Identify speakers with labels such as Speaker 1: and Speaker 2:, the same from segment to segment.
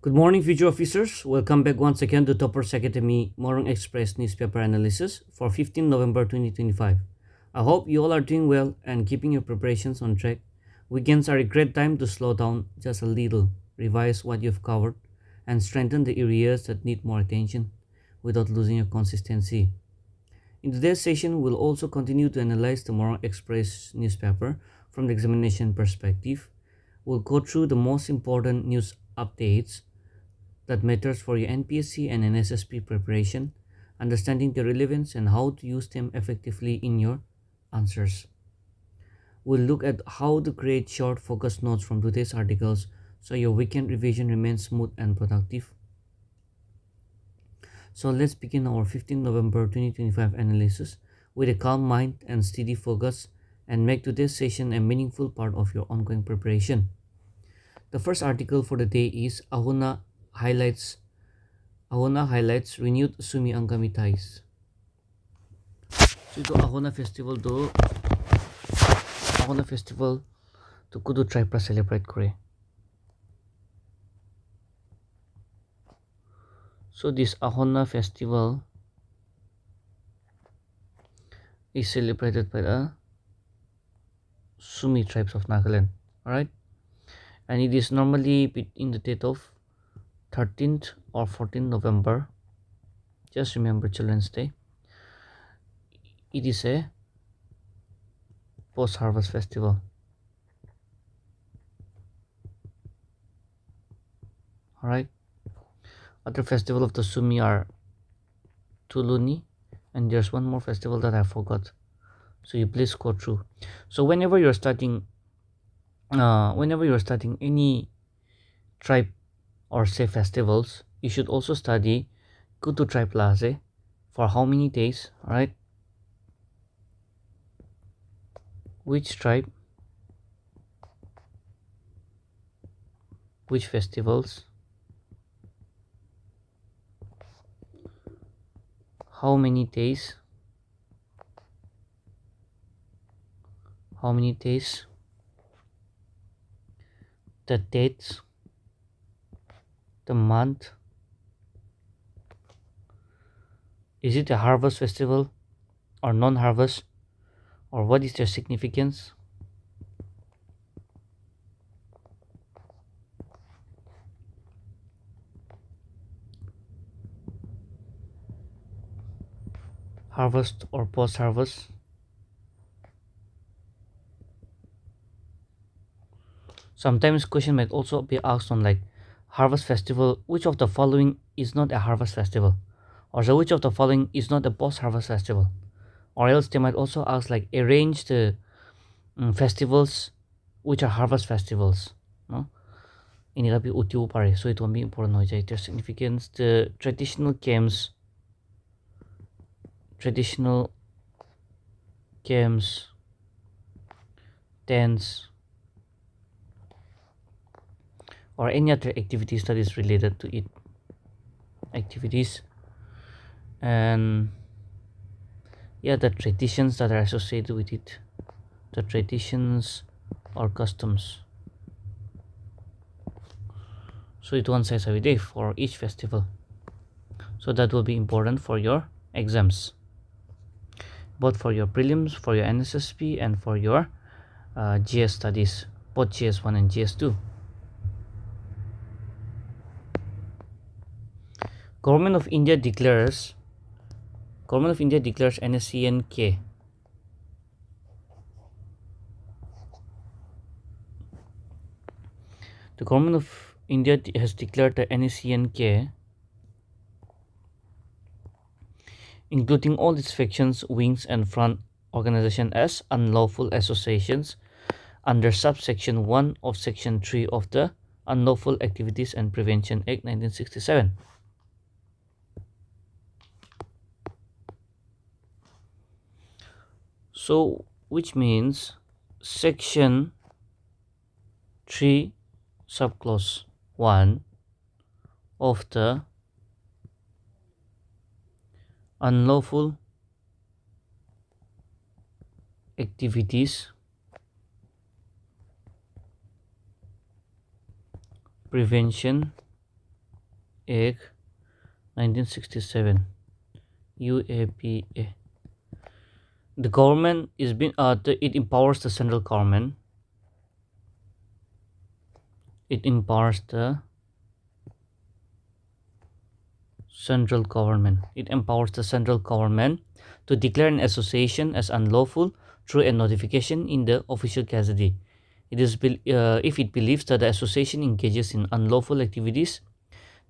Speaker 1: Good morning, future officers. Welcome back once again to Toppers Academy Morung Express newspaper analysis for 15 November 2025. I hope you all are doing well and keeping your preparations on track. Weekends are a great time to slow down just a little, revise what you've covered, and strengthen the areas that need more attention without losing your consistency. In today's session, we'll also continue to analyze the Morung Express newspaper from the examination perspective. We'll go through the most important news updates that matters for your NPSC and NSSB preparation, understanding their relevance and how to use them effectively in your answers. We'll look at how to create short focus notes from today's articles so your weekend revision remains smooth and productive. So let's begin our 15 November 2025 analysis with a calm mind and steady focus and make today's session a meaningful part of your ongoing preparation. The first article for the day is highlights Ahuna highlights renewed Sumi Angami ties. So ito Ahuna Festival to Kudu tribe ra celebrate kore. So this Ahuna Festival is celebrated by the Sumi tribes of Nagaland. Alright? And it is normally in the date of 13th or 14th November. Just remember Children's Day. It is a post-harvest festival. Alright? Other festival of the Sumi are Tuluni, and there's one more festival that I forgot. So you please go through. So whenever you're starting any tribe or say festivals, you should also study Kutu tribe Laze for how many days, right? Which tribe, which festivals, how many days, the dates, the month. Is it a harvest festival or non-harvest, or what is their significance? Harvest or post-harvest? Sometimes question might also be asked on like harvest festival, which of the following is not a harvest festival? Or so which of the following is not a post-harvest festival? Or else they might also ask like arrange the festivals which are harvest festivals. No? Ini lebih utiu pare, so it will be important ho jai their significance. The traditional games, dance, or any other activities that is related to it. Activities and yeah, the traditions that are associated with it, the traditions or customs. So it one size every day for each festival. So that will be important for your exams, both for your prelims, for your NSSB, and for your GS studies, both GS1 and GS2. Government of India declares NSCN K. The Government of India has declared the NSCN K, including all its sections, wings, and front organization as unlawful associations under subsection 1 of section 3 of the Unlawful Activities and Prevention Act 1967. So which means section 3 subclause 1 of the Unlawful Activities Prevention Act 1967 UAPA. The government is being it empowers the central government. It empowers the central government. It empowers the central government to declare an association as unlawful through a notification in the official gazette. If it believes that the association engages in unlawful activities,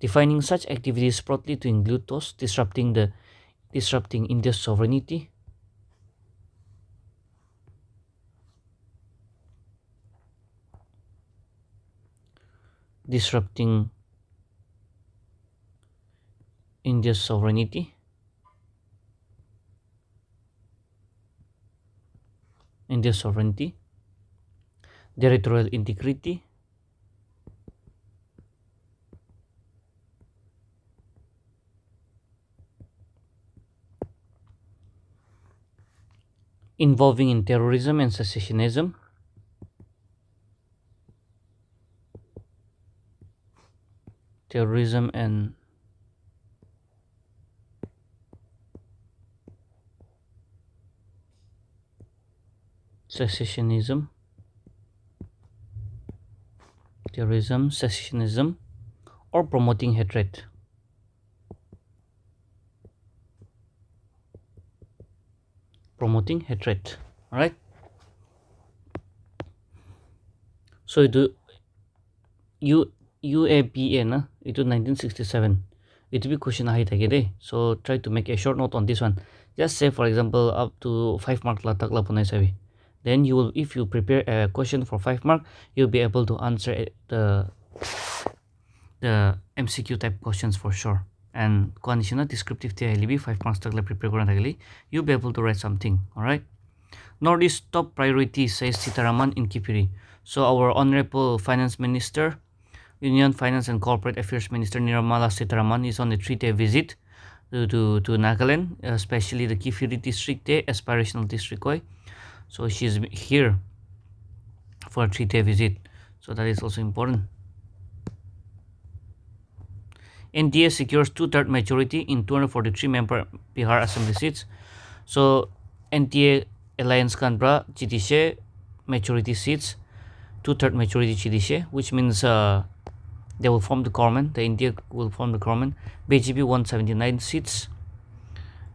Speaker 1: defining such activities broadly to include those disrupting India's sovereignty, disrupting India's sovereignty, territorial integrity, involving in terrorism and secessionism, terrorism and secessionism, terrorism, secessionism, or promoting hatred. Promoting hatred. All right. So itu UAPA na itu 1967. It will be question ahi thake de. So try to make a short note on this one. Just say for example up to 5 mark la tak la punai sabi. Then you will, if you prepare a question for 5 mark, you'll be able to answer the MCQ type questions for sure. And conditional descriptive the 5 marks tak la prepare korna thakili, you'll be able to write something. All right. Northeast top priority, says Sitaraman in Kipiri. So our Honorable Finance Minister, Union Finance and Corporate Affairs Minister Nirmala Sitaraman is on a 3-day visit to Nagaland, especially the Kipiri district, aspirational district. So she's here for a 3-day visit. So that is also important. NDA secures 2/3 majority in 243 member Bihar Assembly seats. So NDA alliance kanbra chidishe majority seats, 2/3 majority chidishe, which means they will form the government. The India will form the government. BJP 179 seats,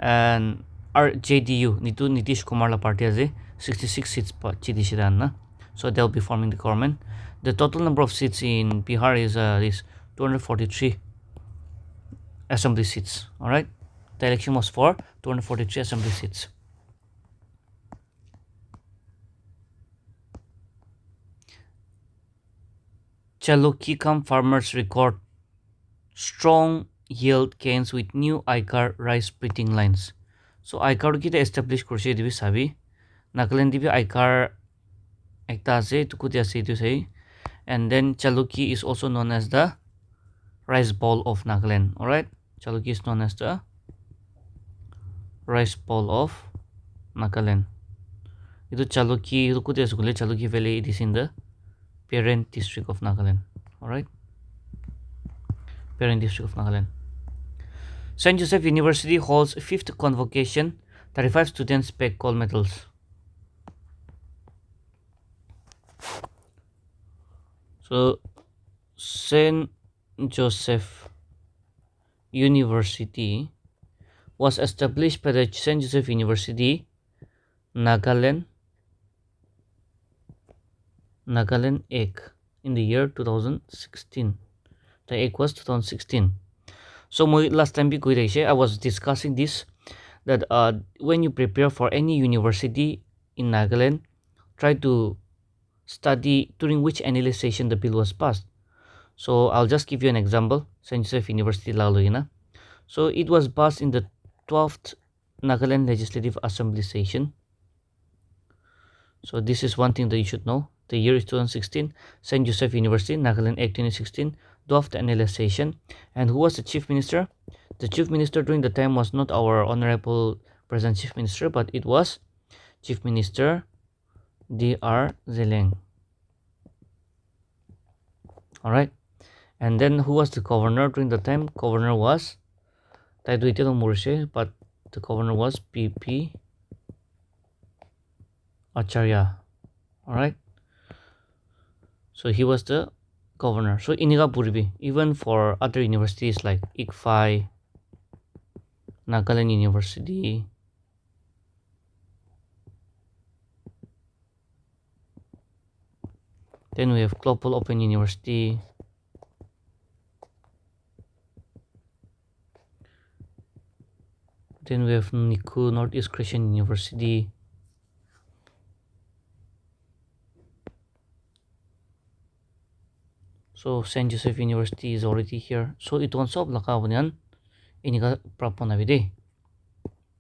Speaker 1: and RJDU Nitish Kumar la party has 66 seats chidishe na. So they'll be forming the government. The total number of seats in Bihar is 243 assembly seats. All right, the election was for 243 assembly seats. Chalukikam farmers record strong yield gains with new ICAR rice breeding lines. So ICAR kita establish kursi dibi sabi. Nagaland dibi ICAR ekta ase tukuti ase itu sei. And then Chaluki is also known as the rice bowl of Nagaland. All right, Chaluki is known as the rice bowl of Nagaland. Itu Chaluki tukuti ase kule Chaluki Valley. It is in the parent district of Nagaland. All right, parent district of Nagaland. St. Joseph University holds 5th convocation. 35 students pack gold medals. So St. Joseph University was established by the St. Joseph University, Nagaland Act in the year 2016. The Act was 2016. So last time I was discussing this, that when you prepare for any university in Nagaland, try to study during which annual session the bill was passed. So I'll just give you an example. St. Joseph University Laluina. So it was passed in the 12th Nagaland Legislative Assembly session. So this is one thing that you should know. The year is 2016. St. Joseph University, Nagaland Act 2016, 12th annual session. And who was the chief minister? The chief minister during the time was not our honorable present chief minister, but it was Chief Minister D.R. Zeleng. All right. And then who was the governor during the time? Governor was but the governor was PP Acharya. Alright. So he was the governor. So iniga purbi, even for other universities like ICFI, Nagaland University, then we have Global Open University, then we have Niku Northeast Christian University, so Saint Joseph University is already here. So it won't stop lakabunyan iniga praponavide.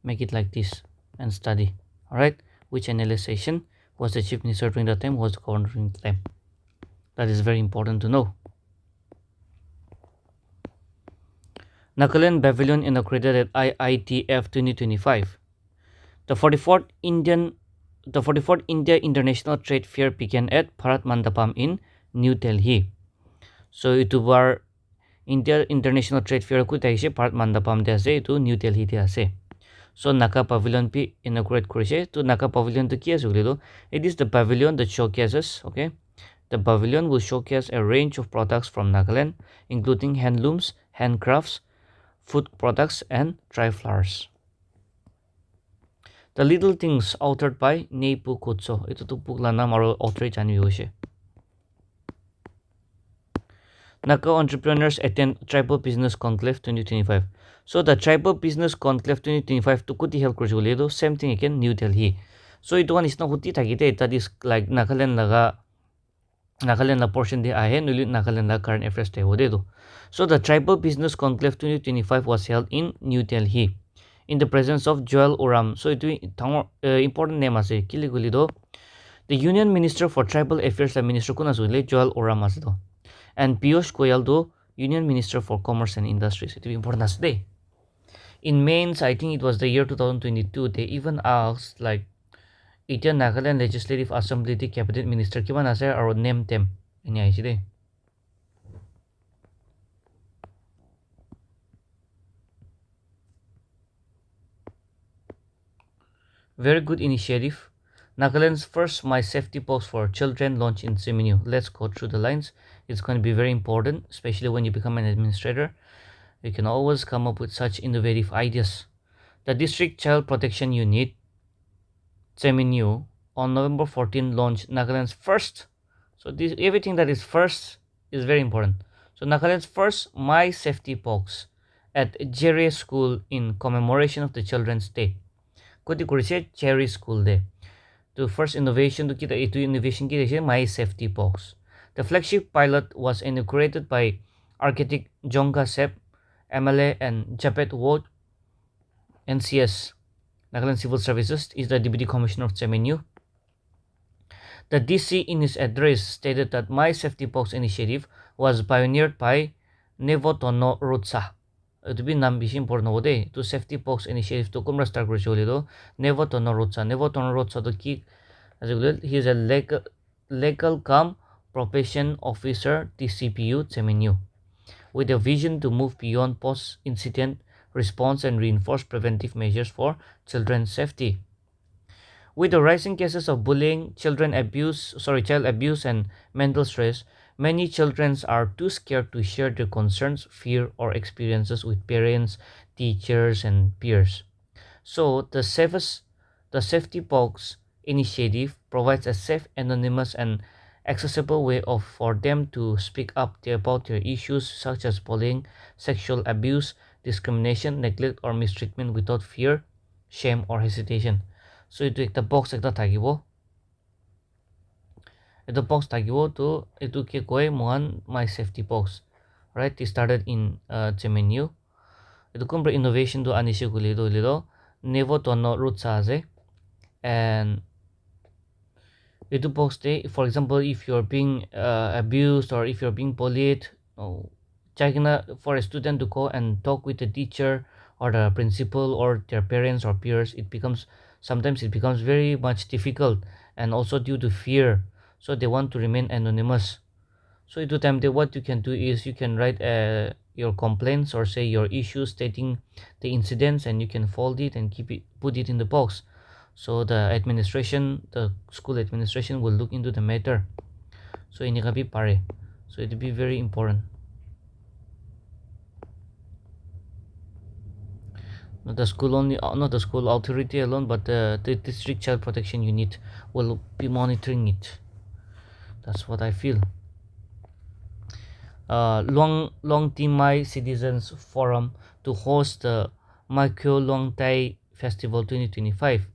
Speaker 1: Make it like this and study. Alright, which analyzation was the chief minister during the time, was the governor during the time. That is very important to know. Nagaland Pavilion inaugurated at IITF 2025. The 44th India International Trade Fair began at Bharat Mandapam in New Delhi. So itu bar India International Trade Fair ku taise Bharat Mandapam de ase, itu New Delhi de ase. So Naga Pavilion pi inaugurate korise. To Naga Pavilion to ki ase bolelo, it is the pavilion that showcases, okay? The pavilion will showcase a range of products from Nagaland, including handlooms, handcrafts, food products, and dry flowers. The Little Things, authored by Neipu Kutso. Ito to pukla na maro author chani yoshe. Naga entrepreneurs attend Tribal Business Conclave 2025. So the Tribal Business Conclave 2025 to kuti held kurjuledo, same thing again, New Delhi. So it one is not huti thagite, that is like Nagaland la portion de ahe, nuli Nagaland la current affairs de hodedo. So the Tribal Business Conclave 2025 was held in New Delhi in the presence of Joel Oram. So it important name ase kiliguli do. The Union Minister for Tribal Affairs la Minister kuna suile Joel Oram ase do. And Piyush Goyal do Union Minister for Commerce and Industries. It important as day. In mains, I think it was the year 2022, they even asked like Indian Nagaland Legislative Assembly the Cabinet Minister kiman ase or name them. Ini aisi de. Very good initiative. Nagaland's first My Safety Box for Children launched in Seminyu. Let's go through the lines. It's going to be very important, especially when you become an administrator. You can always come up with such innovative ideas. The District Child Protection Unit, Seminyu, on November 14 launched Nagaland's first. So this everything that is first is very important. So Nagaland's first My Safety Box at Jere School in commemoration of the Children's Day. Koti kurise Cherry School Day. The first innovation to kita itu innovation kita My Safety Box. The flagship pilot was inaugurated by architect Jongga Sep, MLA, and Japet Ward. NCS, Nagaland Civil Services, is the Deputy Commissioner of Seminyu. The DC in his address stated that My Safety Box initiative was pioneered by Nevotono Rutsa. To be nambisin por no de to Safety Box initiative to kumra start do Nevotono Rutsa to ki as he is a legal cum profession officer TCPU Seminyu, with a vision to move beyond post-incident response and reinforce preventive measures for children's safety. With the rising cases of bullying, child abuse, and mental stress, many children are too scared to share their concerns, fear, or experiences with parents, teachers, and peers. So the Safety Box initiative provides a safe, anonymous, and accessible way for them to speak up about their issues such as bullying, sexual abuse, discrimination, neglect, or mistreatment without fear, shame, or hesitation. So itu ekta box ekta thakibo. Itu box thakibo to itu ke koi mohan My Safety Box. Right? It started in Seminyu. Itu kumpra innovation to anishe kulido lido nevo tono rutsa ase. And itu box day, for example, if you're being abused or if you're being bullied, for a student to go and talk with the teacher or the principal or their parents or peers, sometimes it becomes very much difficult, and also due to fear, so they want to remain anonymous. So into time what you can do is you can write your complaints or say your issues stating the incidents, and you can fold it and keep it, put it in the box. So the school administration will look into the matter. So ini ka pare. So it will be very important. Not the school only, not the school authority alone, but the district child protection unit will be monitoring it. That's what I feel. Long Timai Citizens Forum to host the Makuiluangdi Festival 2025.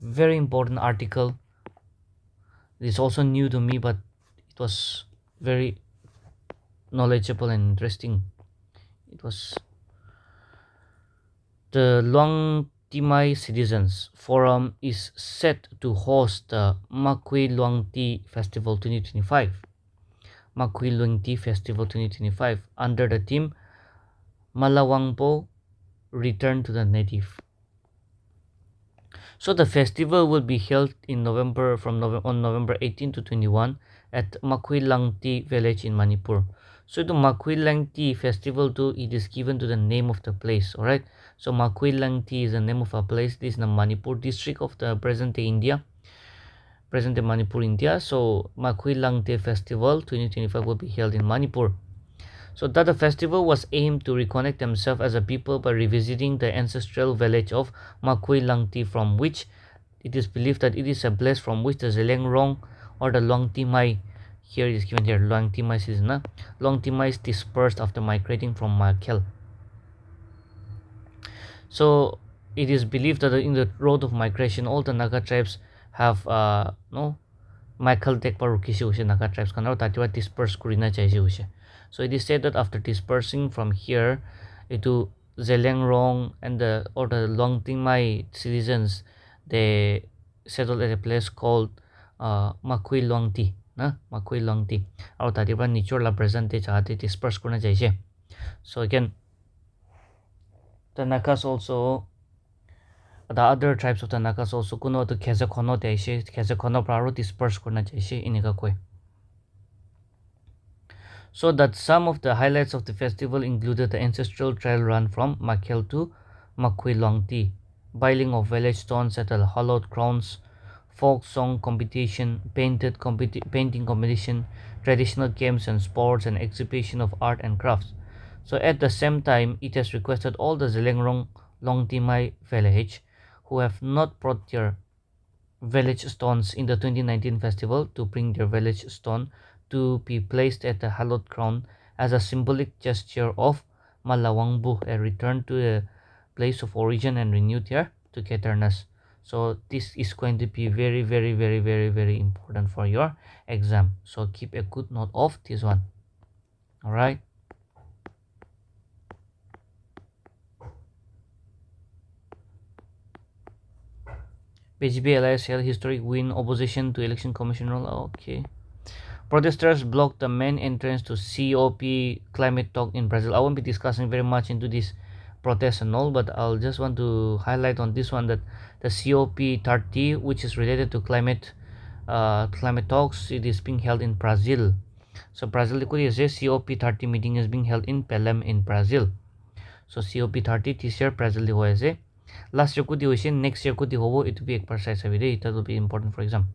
Speaker 1: Very important article. It's also new to me, but it was very knowledgeable and interesting. It was the Luang Timai Citizens Forum is set to host the Makuiluangdi Festival 2025. Makuiluangdi Festival 2025 under the theme Malawangpo Return to the Native. So the festival will be held in November on November 18 to 21 at Makuiluangdi village in Manipur. So the Makuiluangdi festival too, it is given to the name of the place. Alright. So Makuiluangdi is the name of a place. This is the Manipur district of the present day India. Present day Manipur, India. So Makuiluangdi Festival 2025 will be held in Manipur. So that the festival was aimed to reconnect themselves as a people by revisiting the ancestral village of Makuiluangdi, from which it is believed that it is a place from which the Zelengrong or the Longtimai, here it is given here Longtimai season, Longtimai is dispersed after migrating from Makel. So it is believed that in the road of migration, all the Naga tribes have Michael Dekpa Rukishi Naga tribes can now disperse Kurina Chaisi. So it is said that after dispersing from here to Zelengrong and the Longtimai citizens, they settled at a place called Makuiluangdi. Makuiluangdi. Or tatiba nature la present chahate disperse kurna jaise. So again, the Nagas also, the other tribes of the Nagas also kuno to Kezakono jaise, Kezakono praro disperse kurna jaise inika koi. So that some of the highlights of the festival included the ancestral trail run from Makel to Makuiluangdi, biling of village stones at the hallowed grounds, folk song competition, painting competition, traditional games and sports, and exhibition of art and crafts. So at the same time, it has requested all the Zelengrong Longtimai village who have not brought their village stones in the 2019 festival to bring their village stone to be placed at the hallowed ground as a symbolic gesture of Malawangbu, a return to the place of origin and renewed their togetherness. So this is going to be very, very, very, very, very important for your exam. So keep a good note of this one. All right. PGB Alliance held historic win opposition to election commission rule. Okay. Protesters blocked the main entrance to COP climate talk in Brazil. I won't be discussing very much into this protest and all, but I'll just want to highlight on this one that the COP30, which is related to climate talks, it is being held in Brazil. So Brazil COP30 meeting is being held in Pelham in Brazil. So COP30 this year Brazil hoise. Last year could hoise, next year could hovo, it will be precise every day. That will be important for exam.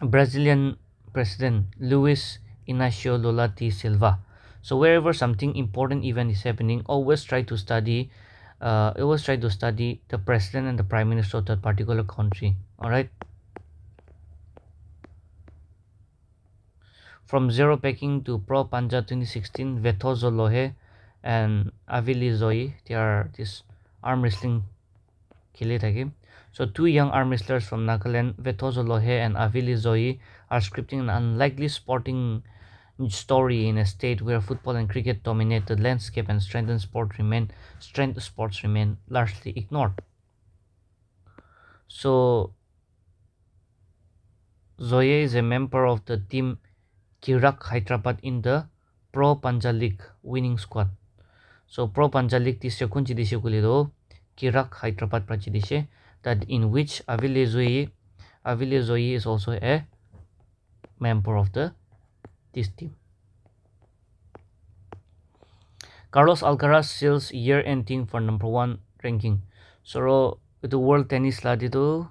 Speaker 1: Brazilian President Luis Inacio Lula da Silva. So wherever something important event is happening, always try to study the president and the prime minister of that particular country. All right. From Zero Packing to Pro Panja 2016, Vetozo Lohe and Avili Zoe, they are this arm wrestling game. So two young arm wrestlers from Nagaland, Vetozo Lohe and Avili Zoe, are scripting an unlikely sporting story in a state where football and cricket dominate the landscape and strength sports remain largely ignored. So Zoe is a member of the team Kirak Hyderabad in the Pro Panja League winning squad. So Pro Panja League tisya kunchi dishe kulido Kirak Hyderabad prachidishe, that in which Avile Zoe is also a member of the this team. Carlos Alcaraz seals year ending for number 1 ranking. So itu world tennis ladi tu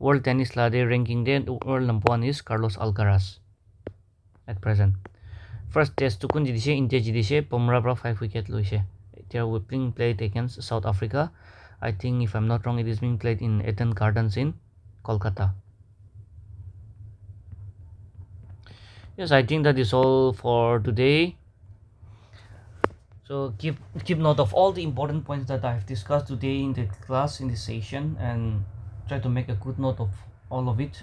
Speaker 1: ranking then world number 1 is Carlos Alcaraz at present. First test tukun jidise India jidise Pomra pra 5 wicket loise. They are being played against South Africa. I think if I'm not wrong it is being played in Eden Gardens in Kolkata. Yes, I think that is all for today. So keep note of all the important points that I have discussed today in the class, in this session, and try to make a good note of all of it.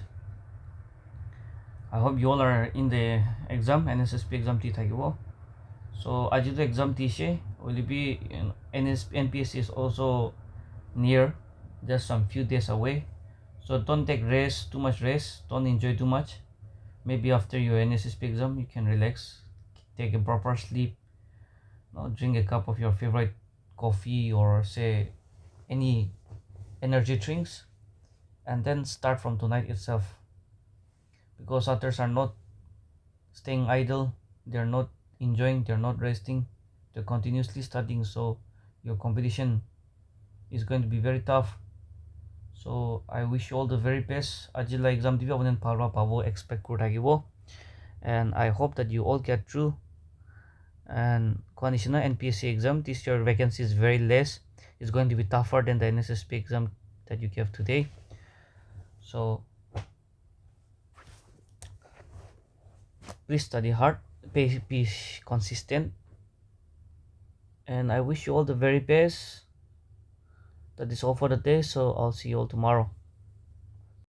Speaker 1: I hope you all are in the exam, NSSB exam ti thakibo. So aji to exam ti she will be NPSC is also near, just some few days away. So don't take rest, too much rest, don't enjoy too much. Maybe after your NSSB exam you can relax, take a proper sleep, drink a cup of your favorite coffee or say any energy drinks, and then start from tonight itself, because others are not staying idle, they're not enjoying, they're not resting, they're continuously studying. So your competition is going to be very tough. So I wish you all the very best. Ajila exam dibi abonen parwa pabo expect kuragibo, and I hope that you all get through. And conditional NPSC exam this year vacancy is very less. It's going to be tougher than the NSSB exam that you gave today. So please study hard, be consistent, and I wish you all the very best. That is all for the day, so I'll see you all tomorrow.